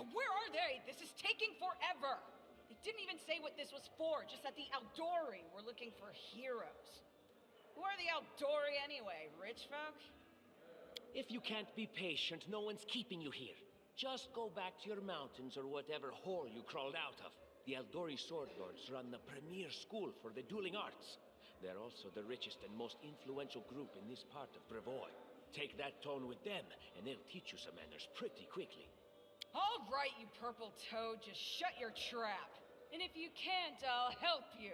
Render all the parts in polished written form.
Where are they? This is taking forever! They didn't even say what this was for, just that the Aldori were looking for heroes. Who are the Aldori anyway? Rich folk? If you can't be patient, no one's keeping you here. Just go back to your mountains or whatever hole you crawled out of. The Aldori Sword Lords run the premier school for the dueling arts. They're also the richest and most influential group in this part of Brevoy. Take that tone with them, and they'll teach you some manners pretty quickly. All right, you purple toad, just shut your trap. And if you can't, I'll help you.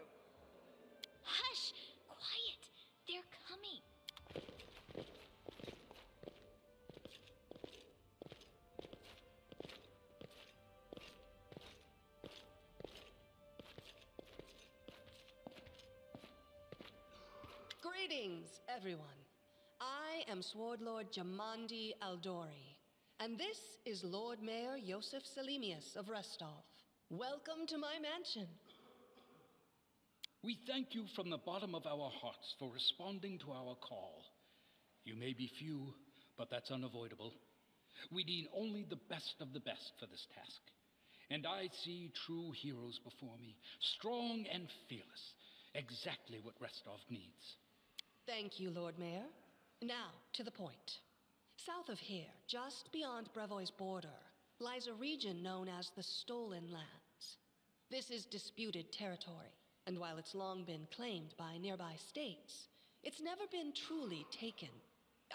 Hush! Quiet! They're coming. Greetings, everyone. I am Sword Lord Jamandi Aldori, and this is Lord Mayor Yosef Selimius of Restov. Welcome to my mansion. We thank you from the bottom of our hearts for responding to our call. You may be few, but that's unavoidable. We need only the best of the best for this task. And I see true heroes before me, strong and fearless, exactly what Restov needs. Thank you, Lord Mayor. Now, to the point. South of here, just beyond Brevoy's border, lies a region known as the Stolen Lands. This is disputed territory, and while it's long been claimed by nearby states, it's never been truly taken.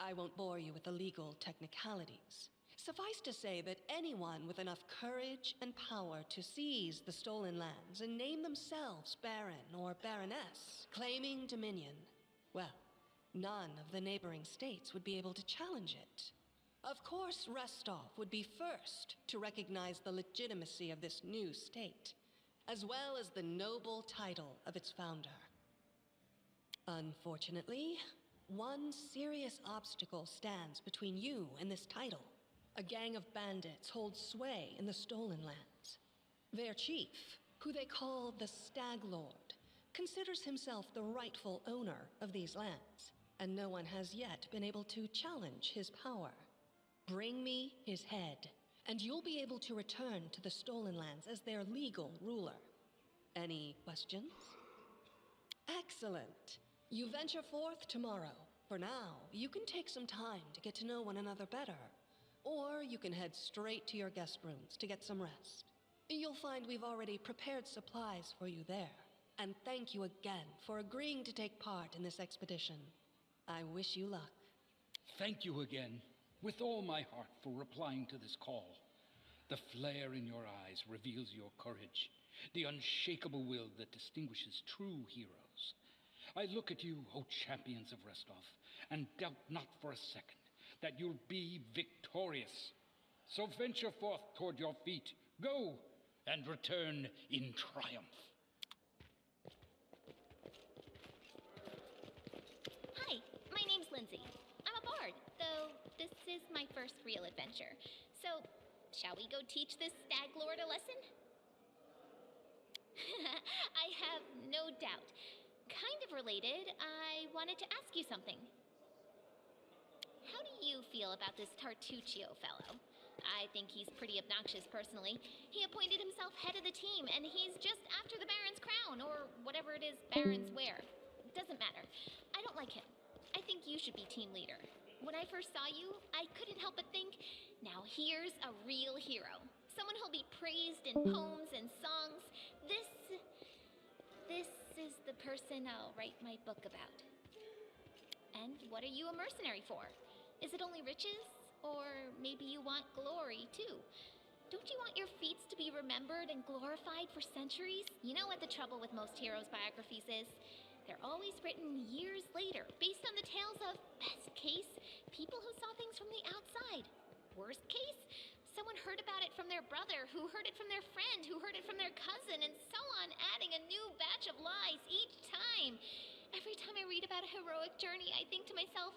I won't bore you with the legal technicalities. Suffice to say that anyone with enough courage and power to seize the Stolen Lands and name themselves Baron or Baroness, claiming dominion, well, none of the neighboring states would be able to challenge it. Of course, Restov would be first to recognize the legitimacy of this new state, as well as the noble title of its founder. Unfortunately, one serious obstacle stands between you and this title. A gang of bandits holds sway in the Stolen Lands. Their chief, who they call the Stag Lord, considers himself the rightful owner of these lands, and no one has yet been able to challenge his power. Bring me his head, and you'll be able to return to the Stolen Lands as their legal ruler. Any questions? Excellent. You venture forth tomorrow. For now, you can take some time to get to know one another better. Or you can head straight to your guest rooms to get some rest. You'll find we've already prepared supplies for you there. And thank you again for agreeing to take part in this expedition. I wish you luck. Thank you again, with all my heart, for replying to this call. The flare in your eyes reveals your courage, the unshakable will that distinguishes true heroes. I look at you, O champions of Restov, and doubt not for a second that you'll be victorious. So venture forth toward your feet. Go, and return in triumph. Hi, my name's Lindsay. I'm a bard, though this is my first real adventure. So, shall we go teach this Stag Lord a lesson? I have no doubt. Kind of related, I wanted to ask you something. How do you feel about this Tartuccio fellow? I think he's pretty obnoxious personally. He appointed himself head of the team, and he's just after the Baron's crown, or whatever it is barons wear. Doesn't matter. I don't like him. I think you should be team leader. When I first saw you, I couldn't help but think, now here's a real hero. Someone who'll be praised in poems and songs. This is the person I'll write my book about. And what are you a mercenary for? Is it only riches? Or maybe you want glory, too? Don't you want your feats to be remembered and glorified for centuries? You know what the trouble with most heroes' biographies is? They're always written years later, based on the tales of, best case, people who saw things from the outside. Worst case, someone heard about it from their brother, who heard it from their friend, who heard it from their cousin, and so on, adding a new batch of lies each time. Every time I read about a heroic journey, I think to myself,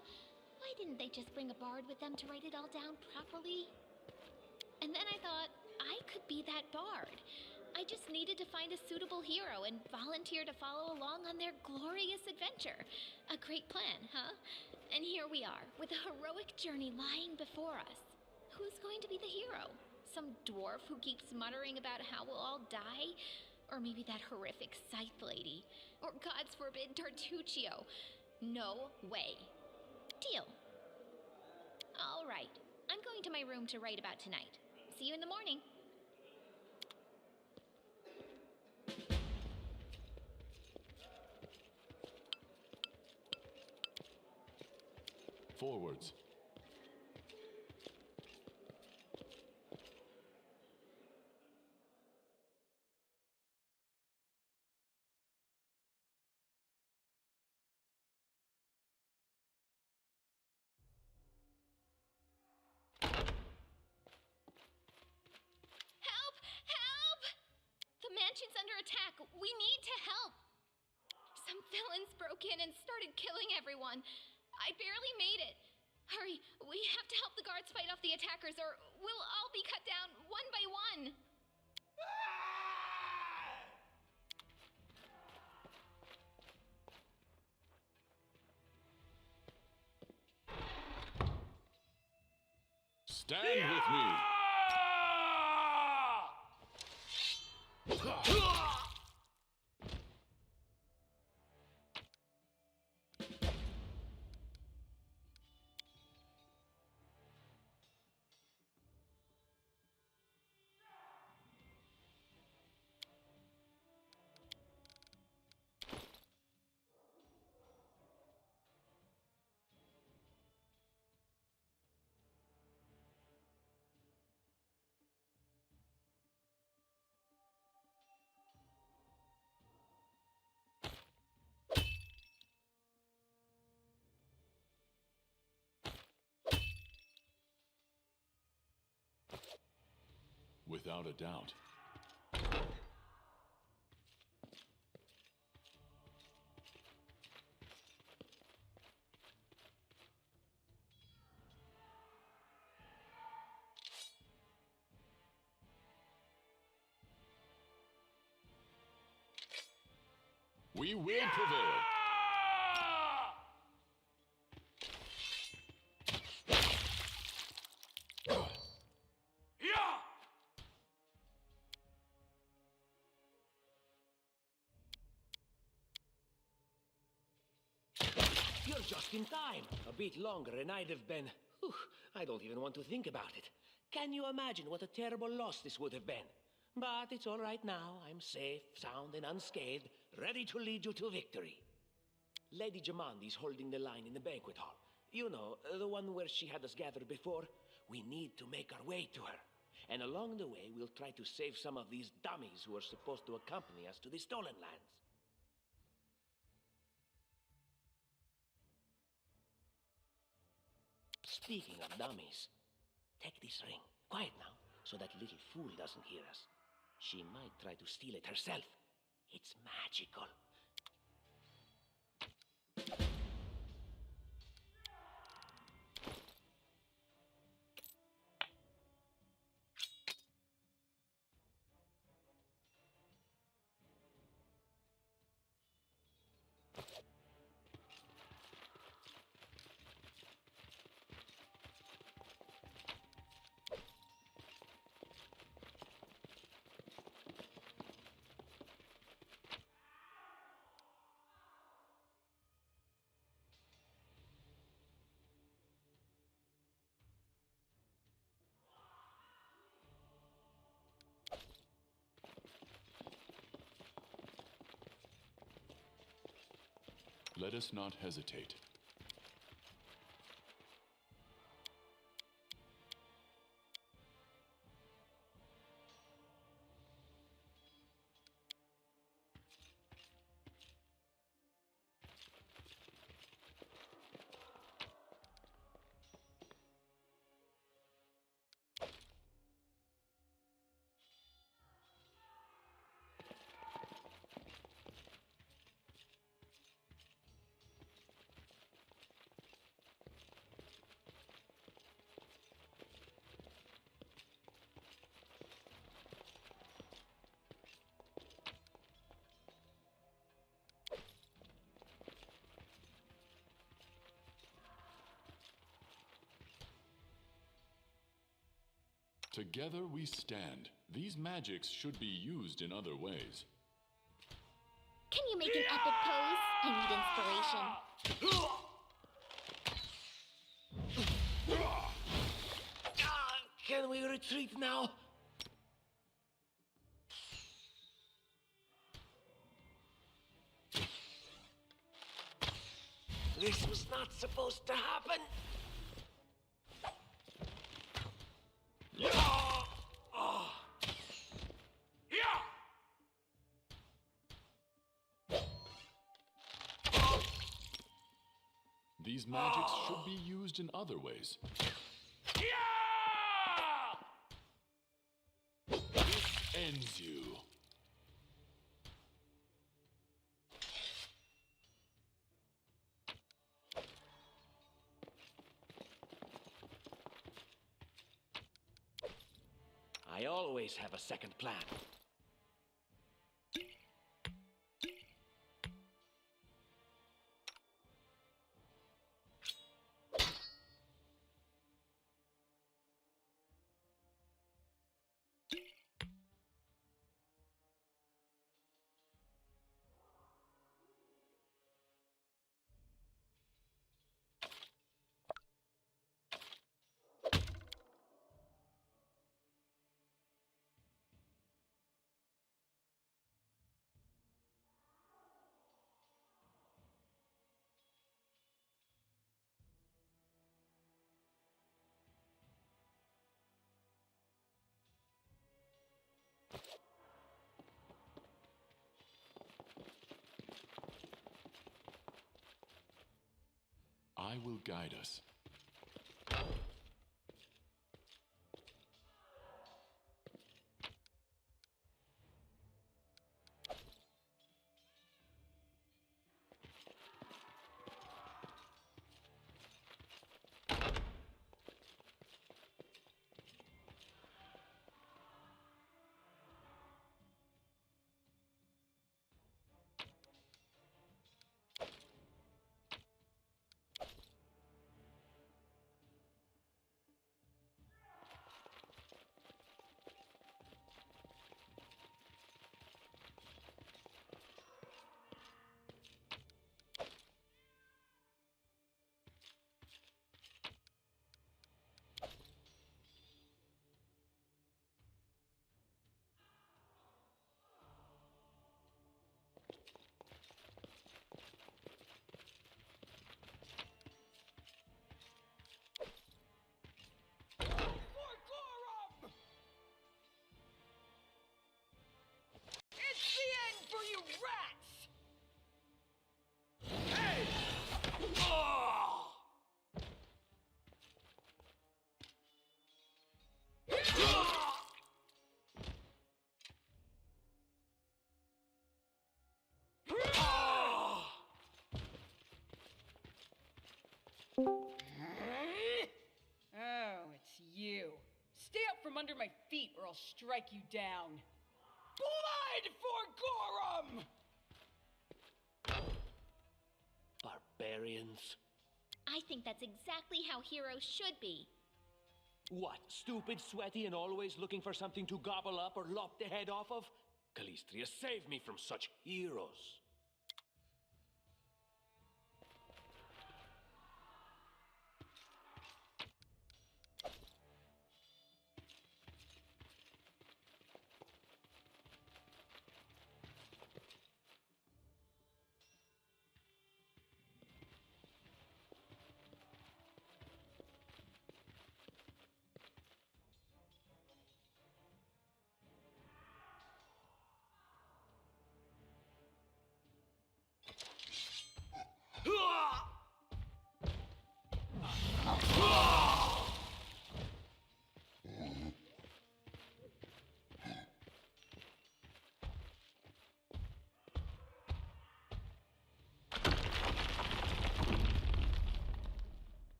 why didn't they just bring a bard with them to write it all down properly? And then I thought, I could be that bard. I just needed to find a suitable hero and volunteer to follow along on their glorious adventure. A great plan, huh? And here we are, with a heroic journey lying before us. Who's going to be the hero? Some dwarf who keeps muttering about how we'll all die? Or maybe that horrific scythe lady? Or, gods forbid, Tartuccio? No way. Deal. All right. I'm going to my room to write about tonight. See you in the morning. Forwards. Help! Help! The mansion's under attack. We need to help. Some villains broke in and started killing everyone. I barely made it. Hurry, we have to help the guards fight off the attackers or we'll all be cut down one by one. Stand with me. Without a doubt. We will prevail. You're just in time. A bit longer and I'd have been... Whew, I don't even want to think about it. Can you imagine what a terrible loss this would have been? But it's all right now. I'm safe, sound, and unscathed, ready to lead you to victory. Lady Jamandi's holding the line in the banquet hall. You know, the one where she had us gathered before. We need to make our way to her. And along the way, we'll try to save some of these dummies who are supposed to accompany us to the Stolen Lands. Speaking of dummies, take this ring. Quiet now, so that little fool doesn't hear us. She might try to steal it herself. It's magical. Let us not hesitate. Together we stand. These magics should be used in other ways. Can you make an epic pose? I need inspiration. Can we retreat now? This was not supposed to happen. These magics should be used in other ways. This ends you. I always have a second plan. I will guide us. Oh, it's you. Stay up from under my feet or I'll strike you down. Blood for Gorum! Barbarians. I think that's exactly how heroes should be. What, stupid, sweaty, and always looking for something to gobble up or lop the head off of? Calistria, save me from such heroes.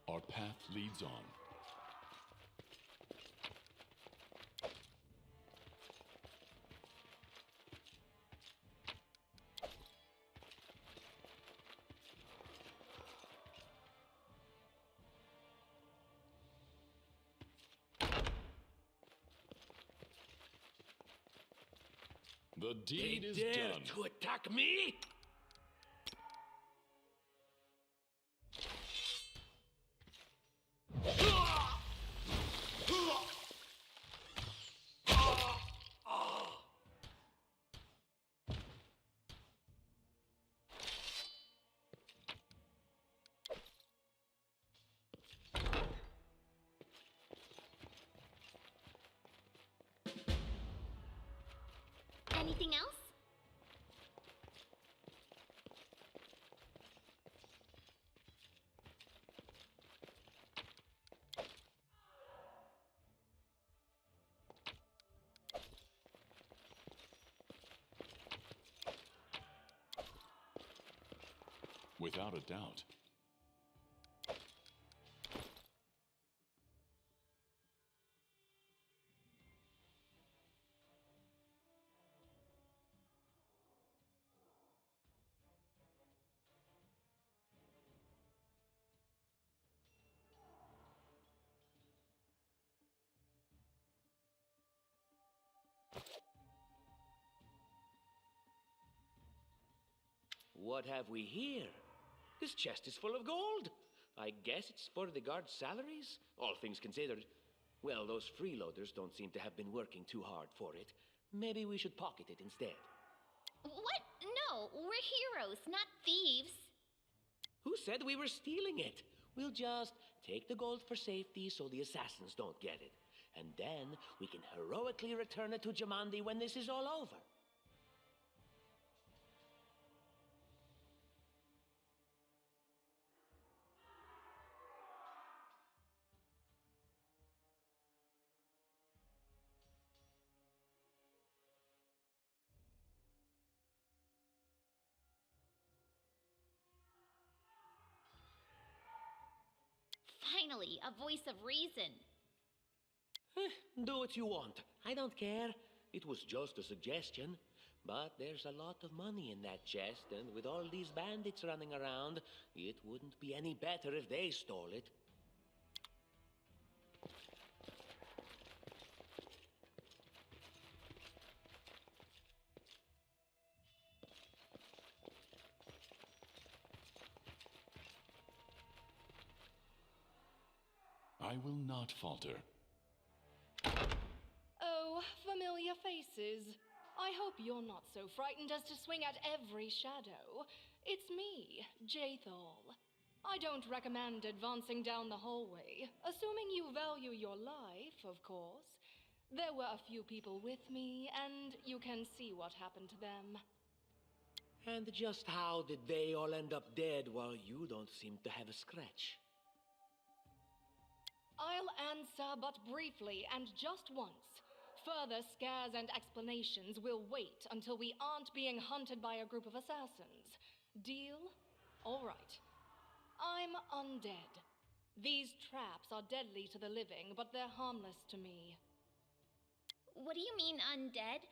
Our path leads on. The deed is They dare done. to attack me? Anything else? Without a doubt. What have we here? This chest is full of gold. I guess it's for the guards' salaries, all things considered. Well, those freeloaders don't seem to have been working too hard for it. Maybe we should pocket it instead. What? No, we're heroes, not thieves. Who said we were stealing it? We'll just take the gold for safety so the assassins don't get it. And then we can heroically return it to Jamandi when this is all over. Finally, a voice of reason. Do what you want. I don't care. It was just a suggestion. But there's a lot of money in that chest, and with all these bandits running around, it wouldn't be any better if they stole it. I will not falter. Oh, familiar faces. I hope you're not so frightened as to swing at every shadow. It's me, Jathal. I don't recommend advancing down the hallway, assuming you value your life, of course. There were a few people with me, and you can see what happened to them. And just how did they all end up dead while you don't seem to have a scratch? I'll answer but briefly and just once. Further scares and explanations will wait until we aren't being hunted by a group of assassins. Deal? All right. I'm undead. These traps are deadly to the living, but they're harmless to me. What do you mean, undead?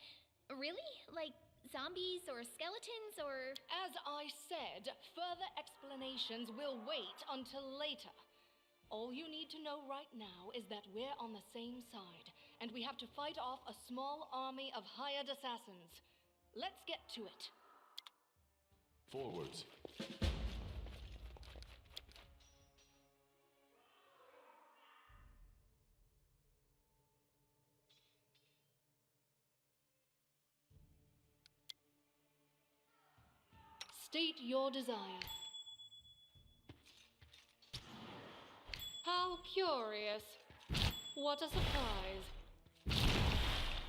Really? Like zombies or skeletons or... As I said, further explanations will wait until later. All you need to know right now is that we're on the same side, and we have to fight off a small army of hired assassins. Let's get to it. Forwards. State your desire. How curious. What a surprise.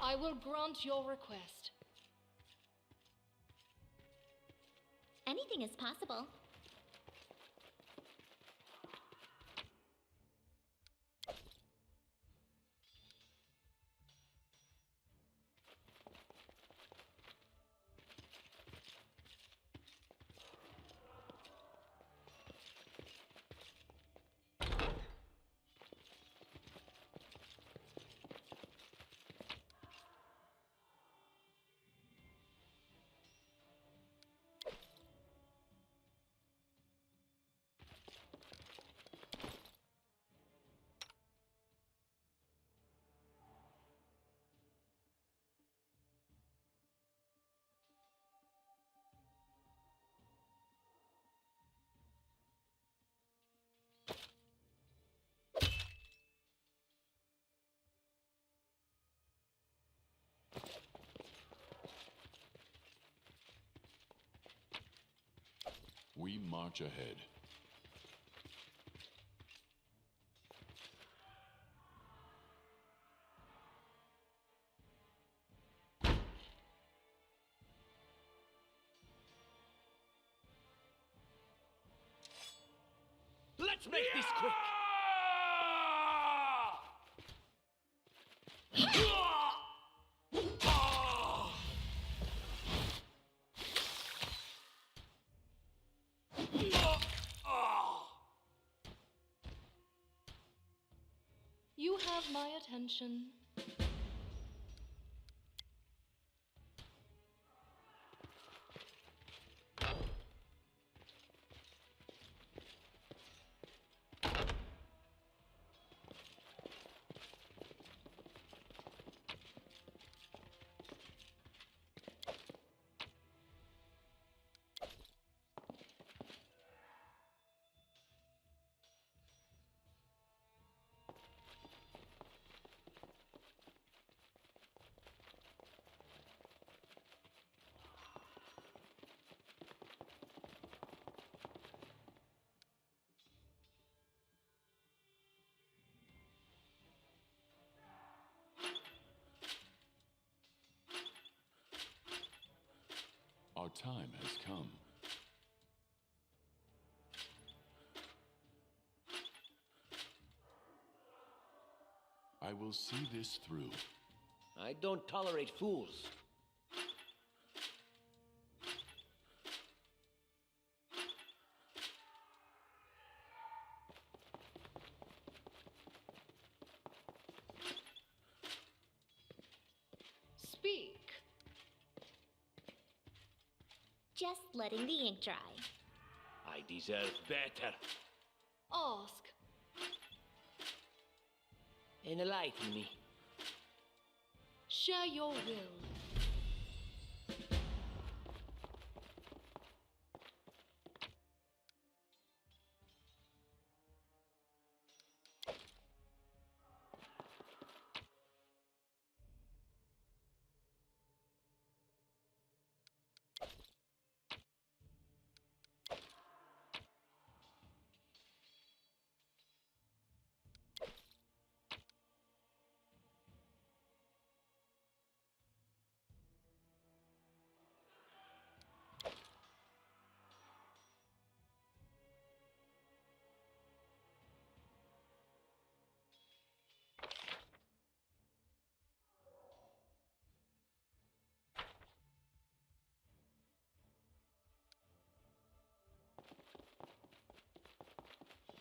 I will grant your request. Anything is possible. march ahead. Let's make this quick! You have my attention. Our time has come. I will see this through. I don't tolerate fools. Speak. Just letting the ink dry. I deserve better. Ask. Enlighten me. Share your will.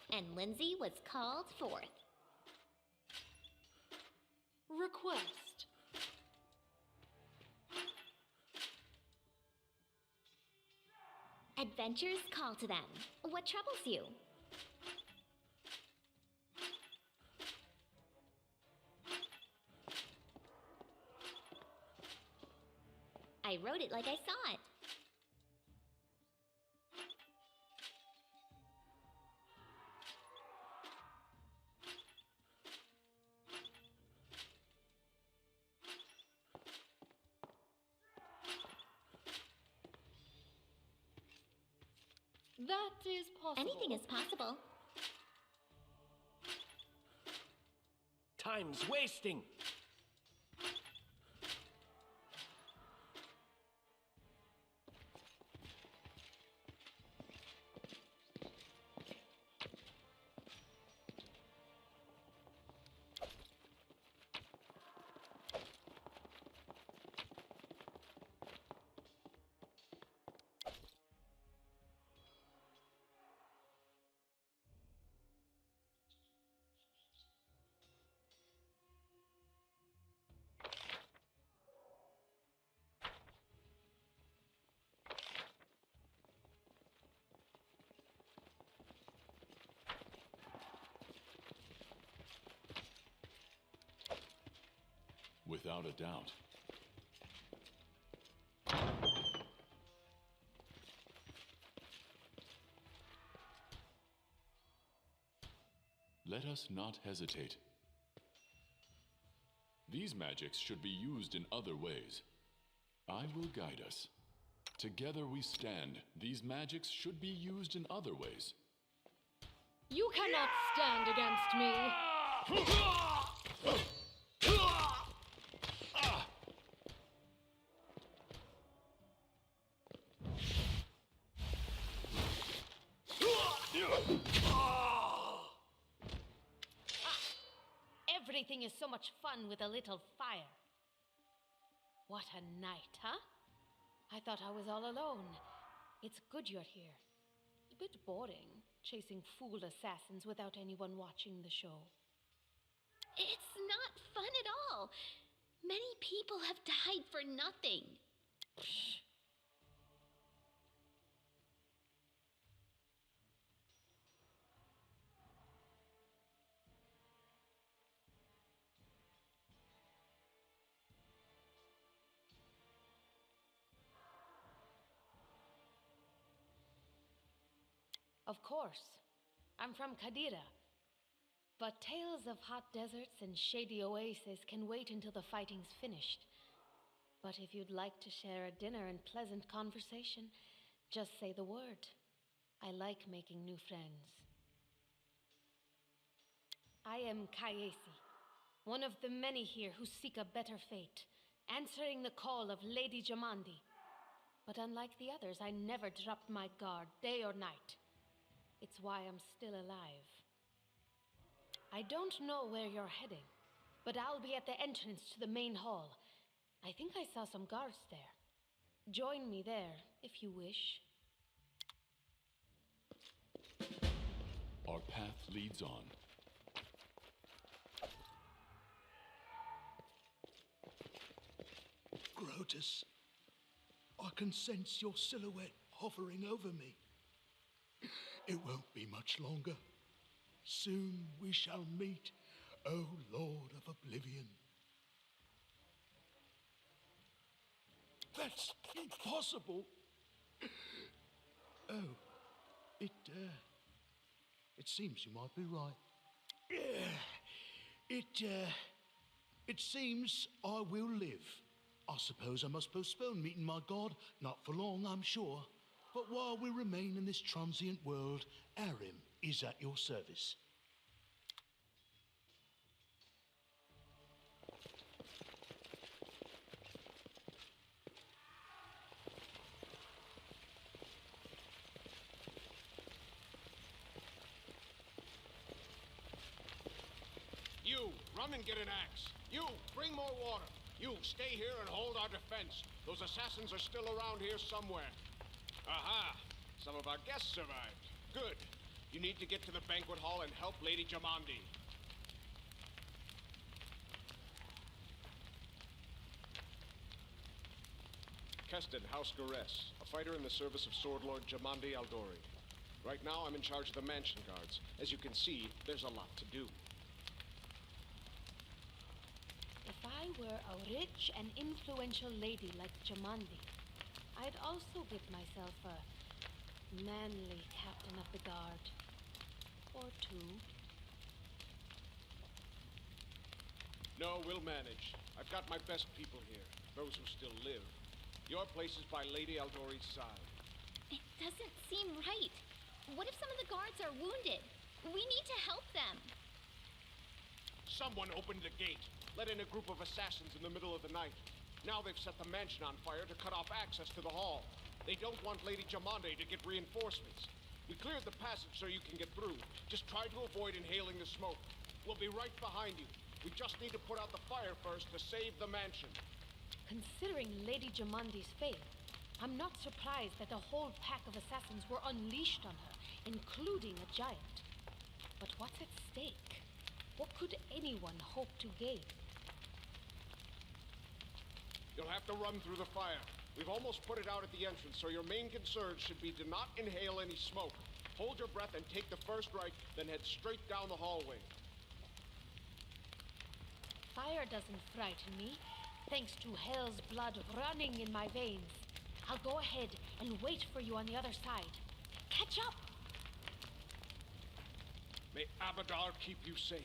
And Lindsay was called forth. Request. Adventures call to them. What troubles you? I wrote it like I saw it. That is possible. Anything is possible. Time's wasting. Without a doubt. Let us not hesitate. These magics should be used in other ways. I will guide us. Together we stand. These magics should be used in other ways. You cannot stand against me. Everything is so much fun with a little fire. What a night, huh? I thought I was all alone. It's good you're here. A bit boring, chasing fool assassins without anyone watching the show. It's not fun at all. Many people have died for nothing. Of course. I'm from Kadira. But tales of hot deserts and shady oases can wait until the fighting's finished. But if you'd like to share a dinner and pleasant conversation, just say the word. I like making new friends. I am Kayesi, one of the many here who seek a better fate, answering the call of Lady Jamandi. But unlike the others, I never dropped my guard, day or night. It's why I'm still alive. I don't know where you're heading, but I'll be at the entrance to the main hall. I think I saw some guards there. Join me there, if you wish. Our path leads on. Grotus, I can sense your silhouette hovering over me. It won't be much longer. Soon we shall meet, O Lord of Oblivion. That's impossible. Oh, it seems you might be right. It seems I will live. I suppose I must postpone meeting my god, not for long, I'm sure. But while we remain in this transient world, Arim is at your service. You, run and get an axe. You, bring more water. You, stay here and hold our defense. Those assassins are still around here somewhere. Aha! Some of our guests survived. Good. You need to get to the banquet hall and help Lady Jamandi. Keston, House Garess, a fighter in the service of Sword Lord Jamandi Aldori. Right now, I'm in charge of the mansion guards. As you can see, there's a lot to do. If I were a rich and influential lady like Jamandi, I'd also give myself a manly captain of the guard. Or two. No, we'll manage. I've got my best people here, those who still live. Your place is by Lady Aldori's side. It doesn't seem right. What if some of the guards are wounded? We need to help them. Someone opened the gate, let in a group of assassins in the middle of the night. Now they've set the mansion on fire to cut off access to the hall. They don't want Lady Jamandi to get reinforcements. We cleared the passage so you can get through. Just try to avoid inhaling the smoke. We'll be right behind you. We just need to put out the fire first to save the mansion. Considering Lady Jamandi's fate, I'm not surprised that a whole pack of assassins were unleashed on her, including a giant. But what's at stake? What could anyone hope to gain? You'll have to run through the fire. We've almost put it out at the entrance, so your main concern should be to not inhale any smoke. Hold your breath and take the first right, then head straight down the hallway. Fire doesn't frighten me, thanks to hell's blood running in my veins. I'll go ahead and wait for you on the other side. Catch up! May Abadar keep you safe.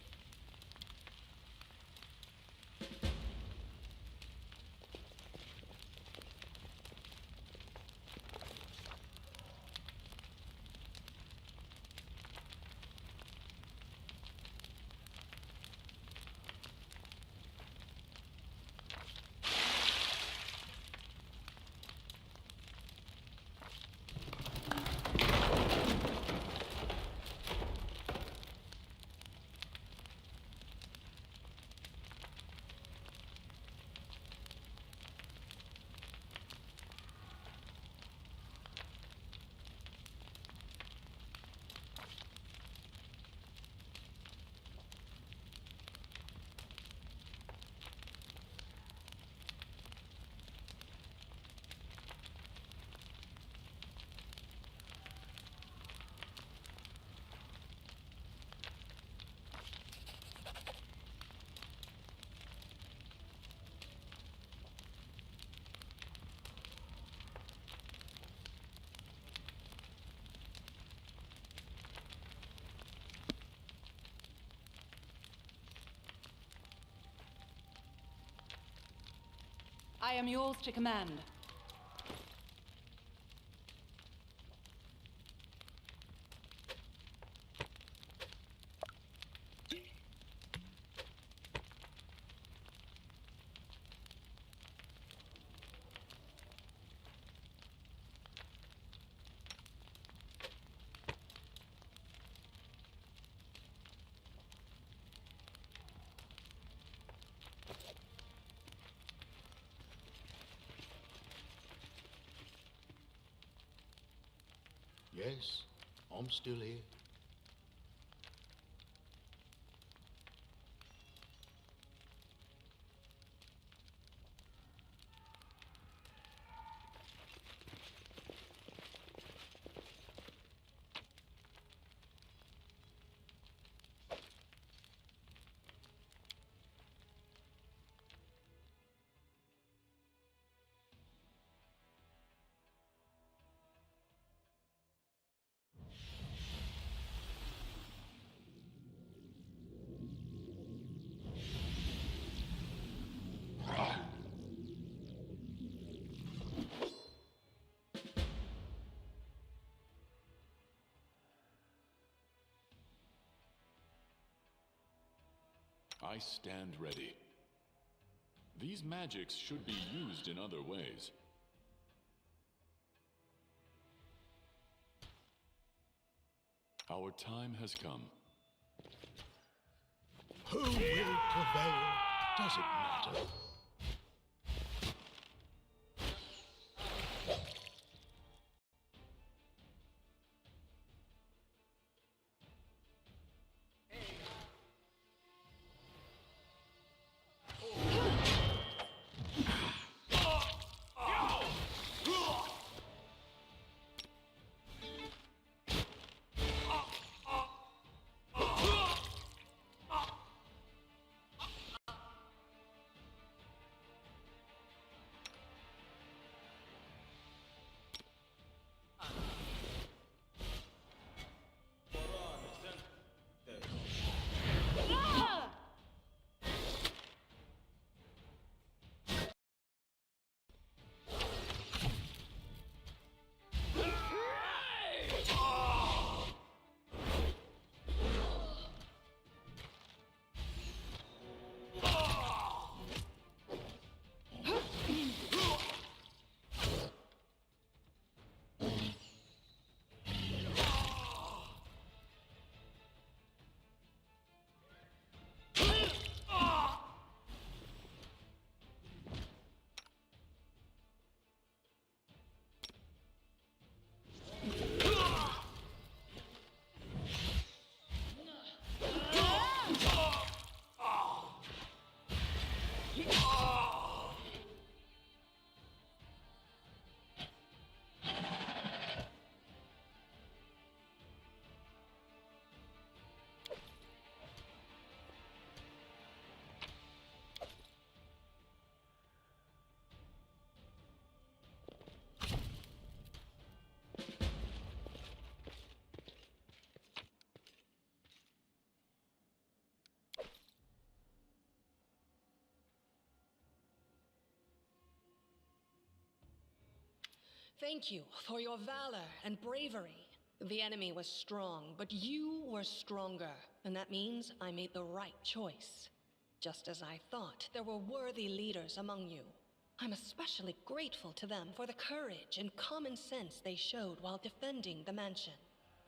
I am yours to command. Yes, I'm still here. I stand ready. These magics should be used in other ways. Our time has come. Who will prevail? Does it matter? Thank you for your valor and bravery. The enemy was strong, but you were stronger, and that means I made the right choice. Just as I thought, there were worthy leaders among you. I'm especially grateful to them for the courage and common sense they showed while defending the mansion.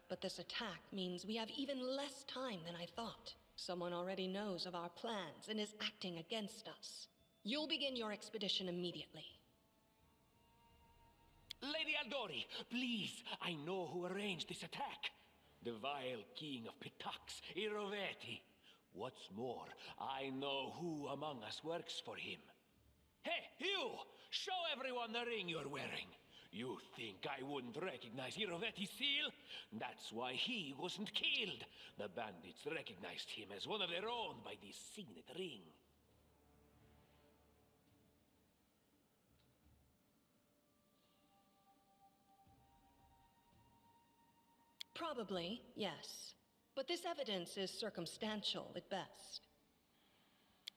But this attack means we have even less time than I thought. Someone already knows of our plans and is acting against us. You'll begin your expedition immediately. Lady Aldori, please, I know who arranged this attack. The vile king of Pitax, Iroveti. What's more, I know who among us works for him. Hey, you! Show everyone the ring you're wearing. You think I wouldn't recognize Iroveti's seal? That's why he wasn't killed. The bandits recognized him as one of their own by this signet ring. Probably, yes. But this evidence is circumstantial at best.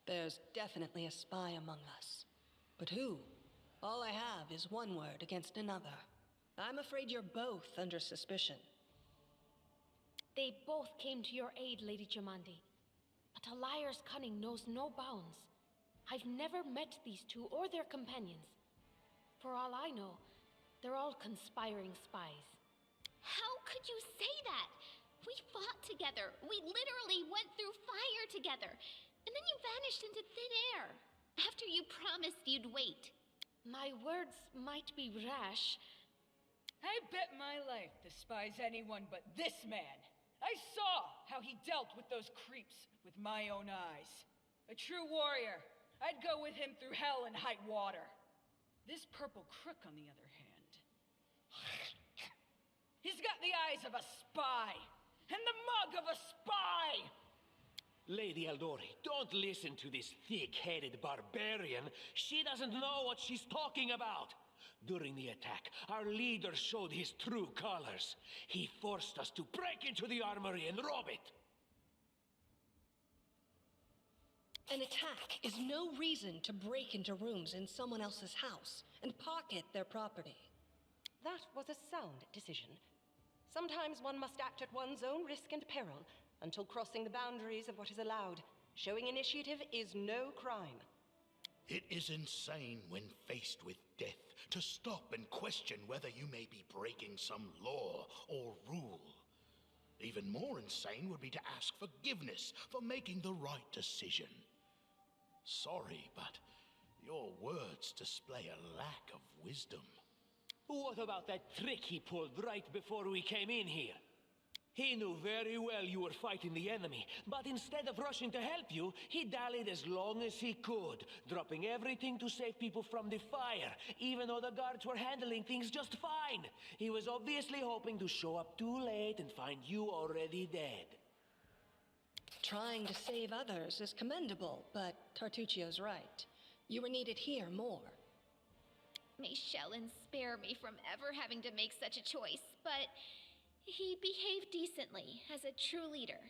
There's definitely a spy among us. But who? All I have is one word against another. I'm afraid you're both under suspicion. They both came to your aid, Lady Jamandi. But a liar's cunning knows no bounds. I've never met these two or their companions. For all I know, they're all conspiring spies. How could you say that? We fought together. We literally went through fire together. And then you vanished into thin air. After you promised you'd wait. My words might be rash. I bet my life despise anyone but this man. I saw how he dealt with those creeps with my own eyes. A true warrior. I'd go with him through hell and high water. This purple crook, on the other hand, he's got the eyes of a spy and the mug of a spy. Lady Eldori, don't listen to this thick-headed barbarian. She doesn't know what she's talking about. During the attack, our leader showed his true colors. He forced us to break into the armory and rob it. An attack is no reason to break into rooms in someone else's house and pocket their property. That was a sound decision. Sometimes one must act at one's own risk and peril until crossing the boundaries of what is allowed. Showing initiative is no crime. It is insane when faced with death to stop and question whether you may be breaking some law or rule. Even more insane would be to ask forgiveness for making the right decision. Sorry, but your words display a lack of wisdom. What about that trick he pulled right before we came in here? He knew very well you were fighting the enemy, but instead of rushing to help you, he dallied as long as he could, dropping everything to save people from the fire, even though the guards were handling things just fine. He was obviously hoping to show up too late and find you already dead. Trying to save others is commendable, but Tartuccio's right. You were needed here more. May Shellen spare me from ever having to make such a choice, but he behaved decently as a true leader.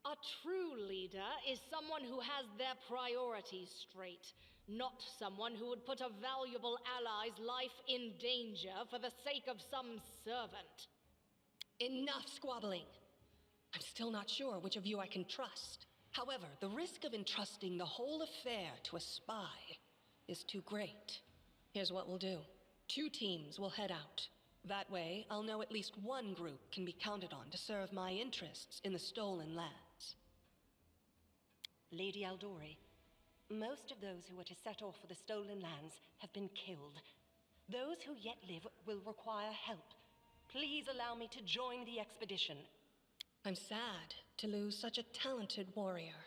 A true leader is someone who has their priorities straight, not someone who would put a valuable ally's life in danger for the sake of some servant. Enough squabbling. I'm still not sure which of you I can trust. However, the risk of entrusting the whole affair to a spy is too great. Here's what we'll do. 2 teams will head out. That way, I'll know at least one group can be counted on to serve my interests in the stolen lands. Lady Eldori, most of those who were to set off for the stolen lands have been killed. Those who yet live will require help. Please allow me to join the expedition. I'm sad to lose such a talented warrior.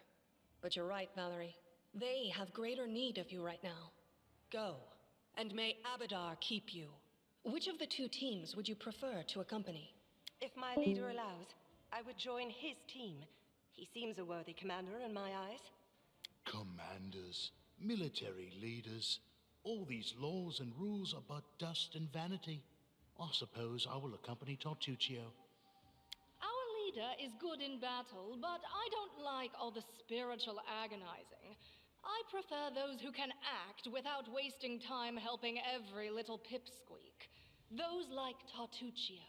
But you're right, Valerie. They have greater need of you right now. Go, and may Abadar keep you. Which of the 2 teams would you prefer to accompany? If my leader allows, I would join his team. He seems a worthy commander in my eyes. Commanders, military leaders, all these laws and rules are but dust and vanity. I suppose I will accompany Tartuccio. Our leader is good in battle, but I don't like all the spiritual agonizing. I prefer those who can act without wasting time helping every little pipsqueak. Those like Tartuccio.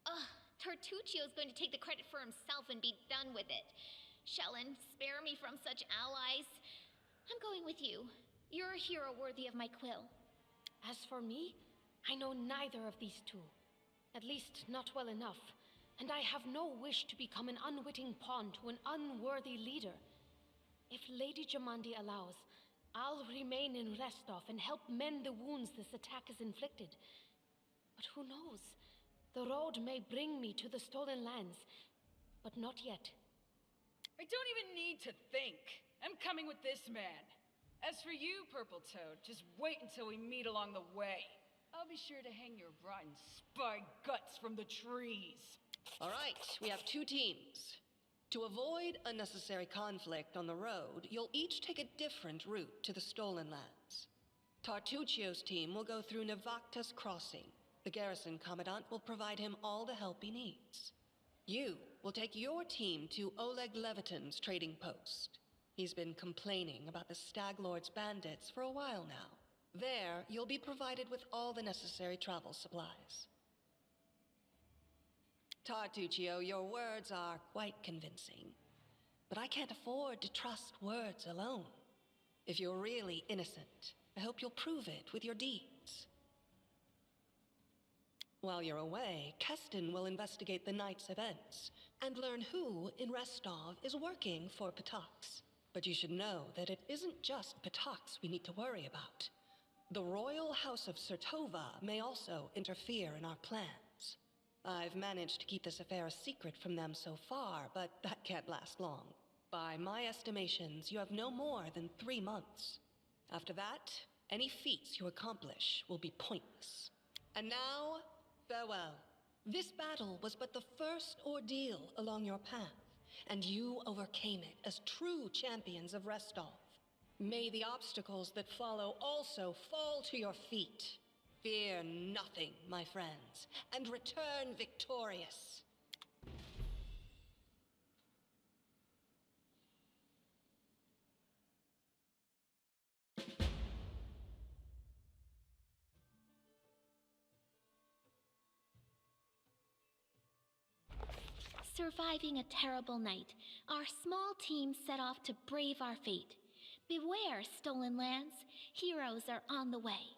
Ugh, Tartuccio's going to take the credit for himself and be done with it. Shellen, spare me from such allies. I'm going with you. You're a hero worthy of my quill. As for me, I know neither of these two. At least not well enough. And I have no wish to become an unwitting pawn to an unworthy leader. If Lady Jamandi allows, I'll remain in Restov and help mend the wounds this attack has inflicted. But who knows? The road may bring me to the stolen lands, but not yet. I don't even need to think. I'm coming with this man. As for you, Purple Toad, just wait until we meet along the way. I'll be sure to hang your rotten spy guts from the trees. All right, we have 2 teams. To avoid unnecessary conflict on the road, you'll each take a different route to the stolen lands. Tartuccio's team will go through Navakta's crossing. The garrison commandant will provide him all the help he needs. You will take your team to Oleg Levitin's trading post. He's been complaining about the Stag Lord's bandits for a while now. There, you'll be provided with all the necessary travel supplies. Tartuccio, your words are quite convincing. But I can't afford to trust words alone. If you're really innocent, I hope you'll prove it with your deeds. While you're away, Keston will investigate the night's events and learn who in Restov is working for Patox. But you should know that it isn't just Patox we need to worry about. The royal house of Sertova may also interfere in our plans. I've managed to keep this affair a secret from them so far, but that can't last long. By my estimations, you have no more than 3 months. After that, any feats you accomplish will be pointless. And now, farewell. This battle was but the first ordeal along your path, and you overcame it as true champions of Restov. May the obstacles that follow also fall to your feet. Fear nothing, my friends, and return victorious. Surviving a terrible night, our small team set off to brave our fate. Beware, stolen lands. Heroes are on the way.